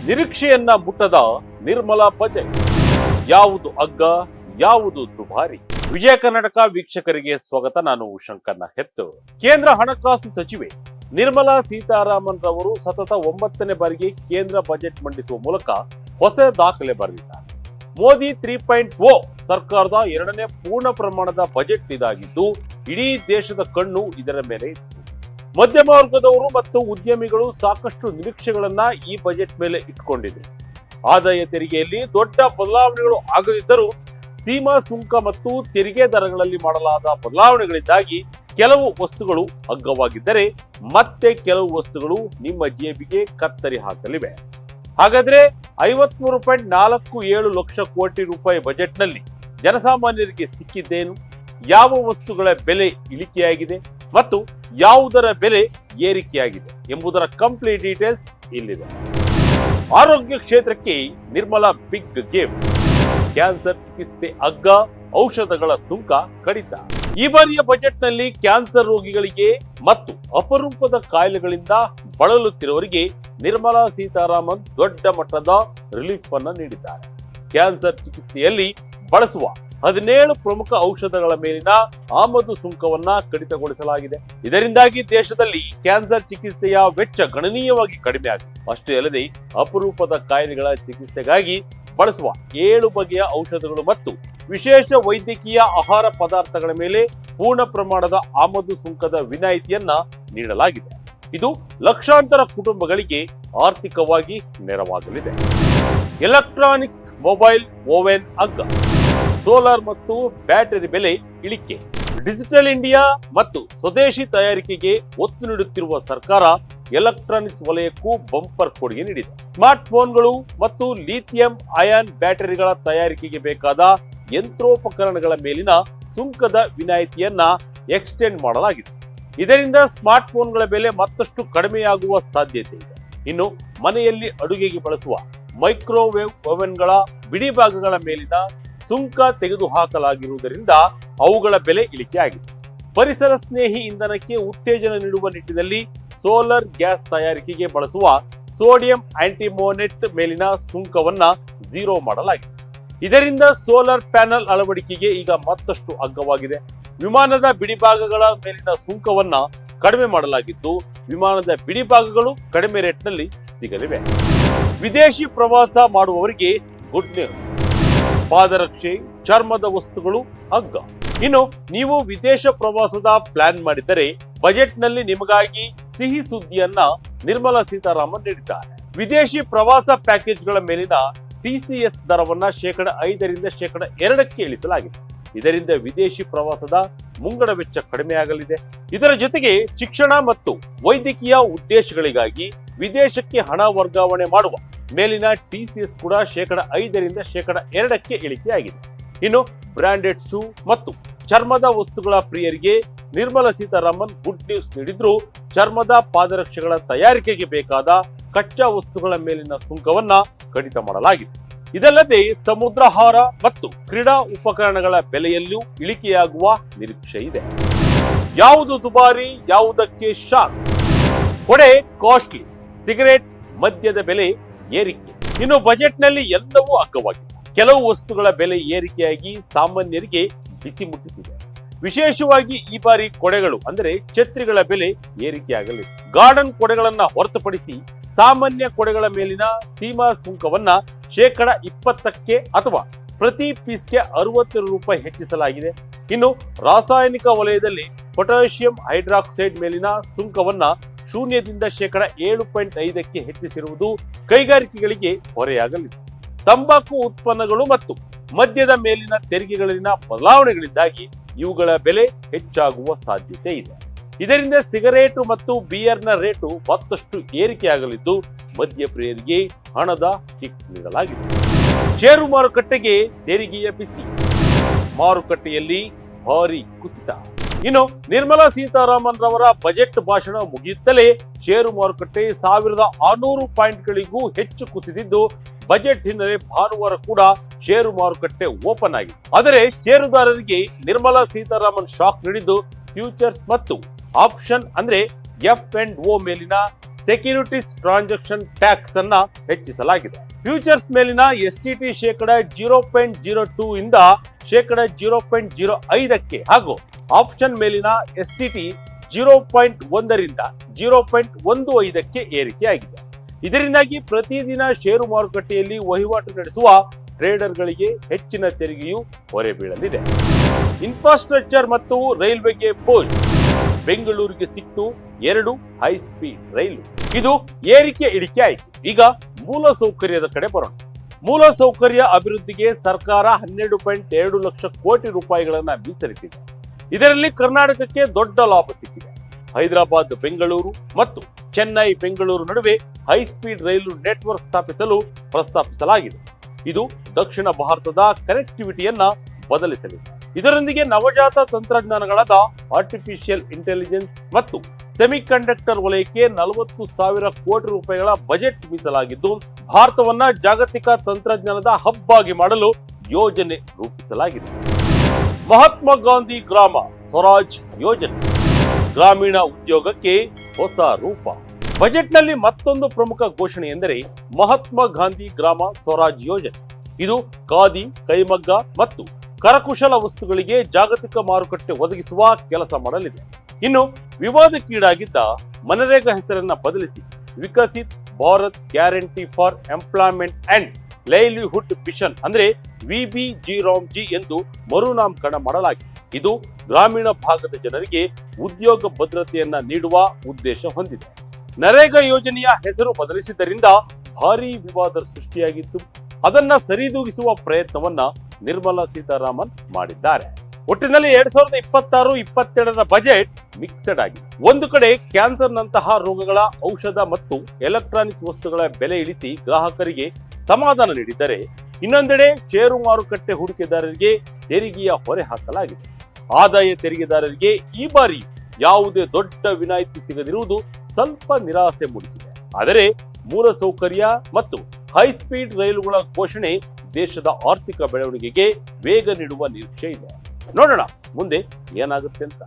ನಿರೀಕ್ಷೆಯನ್ನ ಮುಟ್ಟದ ನಿರ್ಮಲಾ ಬಜೆಟ್. ಯಾವುದು ಅಗ್ಗ, ಯಾವುದು ದುಬಾರಿ? ವಿಜಯ ಕರ್ನಾಟಕ ವೀಕ್ಷಕರಿಗೆ ಸ್ವಾಗತ. ನಾನು ಶಂಕರ್ನ ಹೆತ್ತು. ಕೇಂದ್ರ ಹಣಕಾಸು ಸಚಿವೆ ನಿರ್ಮಲಾ ಸೀತಾರಾಮನ್ ರವರು ಸತತ 9ನೇ ಬಾರಿಗೆ ಕೇಂದ್ರ ಬಜೆಟ್ ಮಂಡಿಸುವ ಮೂಲಕ ಹೊಸ ದಾಖಲೆ ಬರೆದಿದ್ದಾರೆ. ಮೋದಿ 3.0 ಸರ್ಕಾರದ 2ನೇ ಪೂರ್ಣ ಪ್ರಮಾಣದ ಬಜೆಟ್ ಇದಾಗಿದ್ದು, ಇಡೀ ದೇಶದ ಕಣ್ಣು ಇದರ ಮೇಲೆ ಇತ್ತು. ಮಧ್ಯಮ ವರ್ಗದವರು ಮತ್ತು ಉದ್ಯಮಿಗಳು ಸಾಕಷ್ಟು ನಿರೀಕ್ಷೆಗಳನ್ನ ಈ ಬಜೆಟ್ ಮೇಲೆ ಇಟ್ಕೊಂಡಿದೆ. ಆದಾಯ ತೆರಿಗೆಯಲ್ಲಿ ದೊಡ್ಡ ಬದಲಾವಣೆಗಳು ಆಗದಿದ್ದರೂ ಸೀಮಾ ಸುಂಕ ಮತ್ತು ತೆರಿಗೆ ದರಗಳಲ್ಲಿ ಮಾಡಲಾದ ಬದಲಾವಣೆಗಳಿಂದಾಗಿ ಕೆಲವು ವಸ್ತುಗಳು ಅಗ್ಗವಾಗಿದ್ದರೆ ಮತ್ತೆ ಕೆಲವು ವಸ್ತುಗಳು ನಿಮ್ಮ ಜೇಬಿಗೆ ಕತ್ತರಿ ಹಾಕಲಿವೆ. ಹಾಗಾದ್ರೆ 53.47 ಲಕ್ಷ ಕೋಟಿ ರೂಪಾಯಿ ಬಜೆಟ್ನಲ್ಲಿ ಜನಸಾಮಾನ್ಯರಿಗೆ ಸಿಕ್ಕಿದ್ದೇನು? ಯಾವ ವಸ್ತುಗಳ ಬೆಲೆ ಇಳಿಕೆಯಾಗಿದೆ ಮತ್ತು ಯಾವುದರ ಬೆಲೆ ಏರಿಕೆಯಾಗಿದೆ ಎಂಬುದರ ಕಂಪ್ಲೀಟ್ ಡೀಟೇಲ್ಸ್ ಇಲ್ಲಿದೆ. ಆರೋಗ್ಯ ಕ್ಷೇತ್ರಕ್ಕೆ ನಿರ್ಮಲಾ ಬಿಗ್ ಗೇಮ್. ಕ್ಯಾನ್ಸರ್ ಚಿಕಿತ್ಸೆ ಅಗ್ಗ, ಔಷಧಗಳ ಸುಂಕ ಕಡಿತ. ಈ ಬಾರಿಯ ಬಜೆಟ್ನಲ್ಲಿ ಕ್ಯಾನ್ಸರ್ ರೋಗಿಗಳಿಗೆ ಮತ್ತು ಅಪರೂಪದ ಕಾಯಿಲೆಗಳಿಂದ ಬಳಲುತ್ತಿರುವವರಿಗೆ ನಿರ್ಮಲಾ ಸೀತಾರಾಮನ್ ದೊಡ್ಡ ಮಟ್ಟದ ರಿಲೀಫ್ ಅನ್ನು ನೀಡಿದ್ದಾರೆ. ಕ್ಯಾನ್ಸರ್ ಚಿಕಿತ್ಸೆಯಲ್ಲಿ ಬಳಸುವ 17 ಪ್ರಮುಖ ಔಷಧಗಳ ಮೇಲಿನ ಆಮದು ಸುಂಕವನ್ನ ಕಡಿತಗೊಳಿಸಲಾಗಿದೆ. ಇದರಿಂದಾಗಿ ದೇಶದಲ್ಲಿ ಕ್ಯಾನ್ಸರ್ ಚಿಕಿತ್ಸೆಯ ವೆಚ್ಚ ಗಣನೀಯವಾಗಿ ಕಡಿಮೆ ಆಗಿದೆ. ಅಷ್ಟೇ ಅಲ್ಲದೆ ಅಪರೂಪದ ಕಾಯಿಲೆಗಳ ಚಿಕಿತ್ಸೆಗಾಗಿ ಬಳಸುವ 7 ಬಗೆಯ ಔಷಧಗಳು ಮತ್ತು ವಿಶೇಷ ವೈದ್ಯಕೀಯ ಆಹಾರ ಪದಾರ್ಥಗಳ ಮೇಲೆ ಪೂರ್ಣ ಪ್ರಮಾಣದ ಆಮದು ಸುಂಕದ ವಿನಾಯಿತಿಯನ್ನ ನೀಡಲಾಗಿದೆ. ಇದು ಲಕ್ಷಾಂತರ ಕುಟುಂಬಗಳಿಗೆ ಆರ್ಥಿಕವಾಗಿ ನೆರವಾಗಲಿದೆ. ಎಲೆಕ್ಟ್ರಾನಿಕ್ಸ್, ಮೊಬೈಲ್, ಓವೆನ್ ಅಗ್ಗ. ಸೋಲಾರ್ ಮತ್ತು ಬ್ಯಾಟರಿ ಬೆಲೆ ಇಳಿಕೆ. ಡಿಜಿಟಲ್ ಇಂಡಿಯಾ ಮತ್ತು ಸ್ವದೇಶಿ ತಯಾರಿಕೆಗೆ ಒತ್ತು ನೀಡುತ್ತಿರುವ ಸರ್ಕಾರ ಎಲೆಕ್ಟ್ರಾನಿಕ್ಸ್ ವಲಯಕ್ಕೂ ಬಂಪರ್ ಕೊಡುಗೆ ನೀಡಿದೆ. ಸ್ಮಾರ್ಟ್ ಫೋನ್ಗಳು ಮತ್ತು ಲಿಥಿಯಂ ಅಯಾನ್ ಬ್ಯಾಟರಿಗಳ ತಯಾರಿಕೆಗೆ ಬೇಕಾದ ಯಂತ್ರೋಪಕರಣಗಳ ಮೇಲಿನ ಸುಂಕದ ವಿನಾಯಿತಿಯನ್ನ ಎಕ್ಸ್ಟೆಂಡ್ ಮಾಡಲಾಗಿದೆ. ಇದರಿಂದ ಸ್ಮಾರ್ಟ್ ಫೋನ್ಗಳ ಬೆಲೆ ಮತ್ತಷ್ಟು ಕಡಿಮೆಯಾಗುವ ಸಾಧ್ಯತೆ ಇದೆ. ಇನ್ನು ಮನೆಯಲ್ಲಿ ಅಡುಗೆಗೆ ಬಳಸುವ ಮೈಕ್ರೋವೇವ್ ಓವೆನ್ಗಳ ಬಿಡಿ ಭಾಗಗಳ ಮೇಲಿನ ಸುಂಕ ತೆಗೆದುಹಾಕಲಾಗಿರುವುದರಿಂದ ಅವುಗಳ ಬೆಲೆ ಇಳಿಕೆಯಾಗಿದೆ. ಪರಿಸರ ಸ್ನೇಹಿ ಇಂಧನಕ್ಕೆ ಉತ್ತೇಜನ ನೀಡುವ ನಿಟ್ಟಿನಲ್ಲಿ ಸೋಲಾರ್ ಗ್ಯಾಸ್ ತಯಾರಿಕೆಗೆ ಬಳಸುವ ಸೋಡಿಯಂ ಆಂಟಿಮೋನೆಟ್ ಮೇಲಿನ ಸುಂಕವನ್ನ 0 ಮಾಡಲಾಗಿದೆ. ಇದರಿಂದ ಸೋಲಾರ್ ಪ್ಯಾನಲ್ ಅಳವಡಿಕೆಗೆ ಈಗ ಮತ್ತಷ್ಟು ಅಗ್ಗವಾಗಿದೆ. ವಿಮಾನದ ಬಿಡಿಭಾಗಗಳ ಮೇಲಿನ ಸುಂಕವನ್ನ ಕಡಿಮೆ ಮಾಡಲಾಗಿದ್ದು, ವಿಮಾನದ ಬಿಡಿಭಾಗಗಳು ಕಡಿಮೆ ರೇಟ್ನಲ್ಲಿ ಸಿಗಲಿವೆ. ವಿದೇಶಿ ಪ್ರವಾಸ ಮಾಡುವವರಿಗೆ ಗುಡ್ ನ್ಯೂಸ್. ಪಾದರಕ್ಷೆ, ಚರ್ಮದ ವಸ್ತುಗಳು ಅಗ್ಗ. ಇನ್ನು ನೀವು ವಿದೇಶ ಪ್ರವಾಸದ ಪ್ಲಾನ್ ಮಾಡಿದರೆ ಬಜೆಟ್ನಲ್ಲಿ ನಿಮಗಾಗಿ ಸಿಹಿ ಸುದ್ದಿಯನ್ನ ನಿರ್ಮಲಾ ಸೀತಾರಾಮನ್ ನೀಡಿದ್ದಾರೆ. ವಿದೇಶಿ ಪ್ರವಾಸ ಪ್ಯಾಕೇಜ್ಗಳ ಮೇಲಿನ TCS ದರವನ್ನ 5% 2% ಇಳಿಸಲಾಗಿದೆ. ಇದರಿಂದ ವಿದೇಶಿ ಪ್ರವಾಸದ ಮುಂಗಡ ವೆಚ್ಚ ಕಡಿಮೆಯಾಗಲಿದೆ. ಇದರ ಜೊತೆಗೆ ಶಿಕ್ಷಣ ಮತ್ತು ವೈದ್ಯಕೀಯ ಉದ್ದೇಶಗಳಿಗಾಗಿ ವಿದೇಶಕ್ಕೆ ಹಣ ವರ್ಗಾವಣೆ ಮಾಡುವ ಮೇಲಿನ TCS ಕೂಡ 5% 2% ಇಳಿಕೆಯಾಗಿದೆ. ಇನ್ನು ಬ್ರಾಂಡೆಡ್ ಶೂ ಮತ್ತು ಚರ್ಮದ ವಸ್ತುಗಳ ಪ್ರಿಯರಿಗೆ ನಿರ್ಮಲಾ ಸೀತಾರಾಮನ್ ಗುಡ್ ನ್ಯೂಸ್ ನೀಡಿದ್ರು. ಚರ್ಮದ ಪಾದರಕ್ಷೆಗಳ ತಯಾರಿಕೆಗೆ ಬೇಕಾದ ಕಚ್ಚಾ ವಸ್ತುಗಳ ಮೇಲಿನ ಸುಂಕವನ್ನ ಕಡಿತ ಮಾಡಲಾಗಿದೆ. ಇದಲ್ಲದೆ ಸಮುದ್ರಾಹಾರ ಮತ್ತು ಕ್ರೀಡಾ ಉಪಕರಣಗಳ ಬೆಲೆಯಲ್ಲೂ ಇಳಿಕೆಯಾಗುವ ನಿರೀಕ್ಷೆ ಇದೆ. ಯಾವುದು ದುಬಾರಿ, ಯಾವುದಕ್ಕೆ ಶಾಕ್? ಕೊಡೆ ಕಾಸ್ಟ್ಲಿ, ಸಿಗರೇಟ್, ಮದ್ಯದ ಬೆಲೆ ಏರಿಕೆ. ಇನ್ನು ಬಜೆಟ್ನಲ್ಲಿ ಎಲ್ಲವೂ ಅಗ್ಗವಾಗಿದೆ. ಕೆಲವು ವಸ್ತುಗಳ ಬೆಲೆ ಏರಿಕೆಯಾಗಿ ಸಾಮಾನ್ಯರಿಗೆ ಬಿಸಿ ಮುಟ್ಟಿಸಿದೆ. ವಿಶೇಷವಾಗಿ ಈ ಬಾರಿ ಕೊಡೆಗಳು ಅಂದರೆ ಛತ್ರಿಗಳ ಬೆಲೆ ಏರಿಕೆಯಾಗಲಿದೆ. ಗಾರ್ಡನ್ ಕೊಡೆಗಳನ್ನ ಹೊರತುಪಡಿಸಿ ಸಾಮಾನ್ಯ ಕೊಡೆಗಳ ಮೇಲಿನ ಸೀಮಾ ಸುಂಕವನ್ನ 20% ಅಥವಾ ಪ್ರತಿ ಪೀಸ್ಗೆ 60 ರೂಪಾಯಿ ಹೆಚ್ಚಿಸಲಾಗಿದೆ. ಇನ್ನು ರಾಸಾಯನಿಕ ವಲಯದಲ್ಲಿ ಪೊಟ್ಯಾಷಿಯಂ ಹೈಡ್ರಾಕ್ಸೈಡ್ ಮೇಲಿನ ಸುಂಕವನ್ನ 0% 7.5% ಹೆಚ್ಚಿಸಿರುವುದು ಕೈಗಾರಿಕೆಗಳಿಗೆ ಹೊರೆಯಾಗಲಿದೆ. ತಂಬಾಕು ಉತ್ಪನ್ನಗಳು ಮತ್ತು ಮದ್ಯದ ಮೇಲಿನ ತೆರಿಗೆಗಳಲ್ಲಿನ ಬದಲಾವಣೆಗಳಿಂದಾಗಿ ಇವುಗಳ ಬೆಲೆ ಹೆಚ್ಚಾಗುವ ಸಾಧ್ಯತೆ ಇದೆ. ಇದರಿಂದ ಸಿಗರೇಟು ಮತ್ತು ಬಿಯರ್ನ ರೇಟು ಮತ್ತಷ್ಟು ಏರಿಕೆಯಾಗಲಿದ್ದು, ಮದ್ಯಪ್ರಿಯರಿಗೆ ಹಣದ ಕಿಕ್ ನೀಡಲಾಗಿದೆ. ಷೇರು ಮಾರುಕಟ್ಟೆಗೆ ತೆರಿಗೆಯ ಬಿಸಿ. ಮಾರುಕಟ್ಟೆಯಲ್ಲಿ ಭಾರಿ ಕುಸಿತ. ಇನ್ನು ನಿರ್ಮಲಾ ಸೀತಾರಾಮನ್ ರವರ ಬಜೆಟ್ ಭಾಷಣ ಮುಗಿಯುತ್ತಲೇ ಷೇರು ಮಾರುಕಟ್ಟೆ 1600 ಪಾಯಿಂಟ್ಗಳಿಗೂ ಹೆಚ್ಚು ಕುಸಿದಿದ್ದು, ಬಜೆಟ್ ಹಿನ್ನೆಲೆ ಭಾನುವಾರ ಕೂಡ ಷೇರು ಮಾರುಕಟ್ಟೆ ಓಪನ್ ಆಗಿದೆ. ಆದರೆ ಷೇರುದಾರರಿಗೆ ನಿರ್ಮಲಾ ಸೀತಾರಾಮನ್ ಶಾಕ್ ನೀಡಿದ್ದು ಫ್ಯೂಚರ್ಸ್ ಮತ್ತು ಆಪ್ಷನ್ ಅಂದ್ರೆ F&O ಮೇಲಿನ ಸೆಕ್ಯೂರಿಟೀಸ್ ಟ್ರಾನ್ಸಾಕ್ಷನ್ ಟ್ಯಾಕ್ಸ್ ಅನ್ನ ಹೆಚ್ಚಿಸಲಾಗಿದೆ. ಫ್ಯೂಚರ್ಸ್ ಮೇಲಿನ ಎಸ್ಟಿಟಿ ಶೇಕಡ 0.02 ಇಂದ ಶೇಕಡ 0.05ಕ್ಕೆ ಹಾಗೂ ಆಪ್ಷನ್ ಮೇಲಿನ ಎಸ್ಟಿಟಿ 0.1 ರಿಂದ 0.15ಕ್ಕೆ ಏರಿಕೆಯಾಗಿದೆ. ಇದರಿಂದಾಗಿ ಪ್ರತಿದಿನ ಷೇರು ಮಾರುಕಟ್ಟೆಯಲ್ಲಿ ವಹಿವಾಟು ನಡೆಸುವ ಟ್ರೇಡರ್ಗಳಿಗೆ ಹೆಚ್ಚಿನ ತೆರಿಗೆಯು ಹೊರೆ ಬೀಳಲಿದೆ. ಇನ್ಫ್ರಾಸ್ಟ್ರಕ್ಚರ್ ಮತ್ತು ರೈಲ್ವೆಗೆ ಪೋಸ್ಟ್. ಬೆಂಗಳೂರಿಗೆ ಸಿಕ್ತು 2 ಹೈ ಸ್ಪೀಡ್ ರೈಲು. ಇದು ಏರಿಕೆ ಇಳಿಕೆ ಆಯಿತು. ಈಗ ಮೂಲಸೌಕರ್ಯದ ಕಡೆ ಬರೋಣ. ಮೂಲಸೌಕರ್ಯ ಅಭಿವೃದ್ಧಿಗೆ ಸರ್ಕಾರ 12.2 ಲಕ್ಷ ಕೋಟಿ ರೂಪಾಯಿಗಳನ್ನ ಮೀಸಲಿಟ್ಟಿದೆ. ಇದರಲ್ಲಿ ಕರ್ನಾಟಕಕ್ಕೆ ದೊಡ್ಡ ಲಾಭ ಸಿಕ್ಕಿದೆ. ಹೈದರಾಬಾದ್ ಬೆಂಗಳೂರು ಮತ್ತು ಚೆನ್ನೈ ಬೆಂಗಳೂರು ನಡುವೆ ಹೈ ಸ್ಪೀಡ್ ರೈಲು ನೆಟ್ವರ್ಕ್ ಸ್ಥಾಪಿಸಲು ಪ್ರಸ್ತಾಪಿಸಲಾಗಿದೆ. ಇದು ದಕ್ಷಿಣ ಭಾರತದ ಕನೆಕ್ಟಿವಿಟಿಯನ್ನ ಬದಲಿಸಲಿದೆ. ಇದರೊಂದಿಗೆ ನವಜಾತ ತಂತ್ರಜ್ಞಾನಗಳಾದ ಆರ್ಟಿಫಿಷಿಯಲ್ ಇಂಟೆಲಿಜೆನ್ಸ್ ಮತ್ತು ಸೆಮಿಕಂಡಕ್ಟರ್ ವಲಯಕ್ಕೆ 40,000 ಕೋಟಿ ರೂಪಾಯಿಗಳ ಬಜೆಟ್ ಮೀಸಲಾಗಿದ್ದು, ಭಾರತವನ್ನ ಜಾಗತಿಕ ತಂತ್ರಜ್ಞಾನದ ಹಬ್ ಆಗಿ ಮಾಡಲು ಯೋಜನೆ ರೂಪಿಸಲಾಗಿದೆ. ಮಹಾತ್ಮ ಗಾಂಧಿ ಗ್ರಾಮ ಸ್ವರಾಜ್ ಯೋಜನೆ ಗ್ರಾಮೀಣ ಉದ್ಯೋಗಕ್ಕೆ ಹೊಸ ರೂಪ. ಬಜೆಟ್ನಲ್ಲಿ ಮತ್ತೊಂದು ಪ್ರಮುಖ ಘೋಷಣೆ ಎಂದರೆ ಮಹಾತ್ಮ ಗಾಂಧಿ ಗ್ರಾಮ ಸ್ವರಾಜ್ ಯೋಜನೆ. ಇದು ಖಾದಿ, ಕೈಮಗ್ಗ ಮತ್ತು ಕರಕುಶಲ ವಸ್ತುಗಳಿಗೆ ಜಾಗತಿಕ ಮಾರುಕಟ್ಟೆ ಒದಗಿಸುವ ಕೆಲಸ ಮಾಡಲಿದೆ. ಇನ್ನು ವಿವಾದಕ್ಕೀಡಾಗಿದ್ದ ಮನರೇಗಾ ಹೆಸರನ್ನ ಬದಲಿಸಿ Viksit Bharat guarantee for employment and livelihood mission ಅಂದ್ರೆ ವಿಬಿಜಿರಾಮ್ಜಿ ಎಂದು ಮರುನಾಮಕರಣ ಮಾಡಲಾಗಿದೆ. ಇದು ಗ್ರಾಮೀಣ ಭಾಗದ ಜನರಿಗೆ ಉದ್ಯೋಗ ಭದ್ರತೆಯನ್ನ ನೀಡುವ ಉದ್ದೇಶ ಹೊಂದಿದೆ. ನರೇಗಾ ಯೋಜನೆಯ ಹೆಸರು ಬದಲಿಸಿದ್ದರಿಂದ ಭಾರೀ ವಿವಾದ ಸೃಷ್ಟಿಯಾಗಿತ್ತು. ಅದನ್ನ ಸರಿದೂಗಿಸುವ ಪ್ರಯತ್ನವನ್ನ ನಿರ್ಮಲಾ ಸೀತಾರಾಮನ್ ಮಾಡಿದ್ದಾರೆ. ಒಟ್ಟಿನಲ್ಲಿ 2026-27ರ ಬಜೆಟ್ ಮಿಕ್ಸಡ್ ಆಗಿದೆ. ಒಂದು ಕಡೆ ಕ್ಯಾನ್ಸರ್ ನಂತಹ ರೋಗಗಳ ಔಷಧ ಮತ್ತು ಎಲೆಕ್ಟ್ರಾನಿಕ್ ವಸ್ತುಗಳ ಬೆಲೆ ಇಳಿಸಿ ಗ್ರಾಹಕರಿಗೆ ಸಮಾಧಾನ ನೀಡಿದರೆ, ಇನ್ನೊಂದೆಡೆ ಷೇರು ಮಾರುಕಟ್ಟೆ ಹೂಡಿಕೆದಾರರಿಗೆ ತೆರಿಗೆಯ ಹೊರೆ ಹಾಕಲಾಗಿದೆ. ಆದಾಯ ತೆರಿಗೆದಾರರಿಗೆ ಈ ಬಾರಿ ಯಾವುದೇ ದೊಡ್ಡ ವಿನಾಯಿತಿ ಸಿಗದಿರುವುದು ಸ್ವಲ್ಪ ನಿರಾಸೆ ಮೂಡಿಸಿದೆ. ಆದರೆ ಮೂಲಸೌಕರ್ಯ ಮತ್ತು ಹೈ ಸ್ಪೀಡ್ ರೈಲುಗಳ ಘೋಷಣೆ ದೇಶದ ಆರ್ಥಿಕ ಬೆಳವಣಿಗೆಗೆ ವೇಗ ನೀಡುವ ನಿರೀಕ್ಷೆ ಇದೆ. ನೋಡೋಣ ಮುಂದೆ ಏನಾಗುತ್ತೆ ಅಂತ.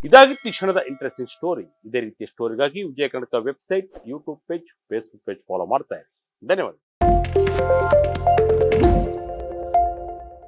ಇದಾಗಿತ್ತು ಈ ಕ್ಷಣದ ಇಂಟ್ರೆಸ್ಟಿಂಗ್ ಸ್ಟೋರಿ. ಇದೇ ರೀತಿಯ ಸ್ಟೋರಿಗಾಗಿ Vijay Karnataka website, YouTube page, Facebook page follow ಮಾಡ್ತಾ ಇರಿ. ಧನ್ಯವಾದ.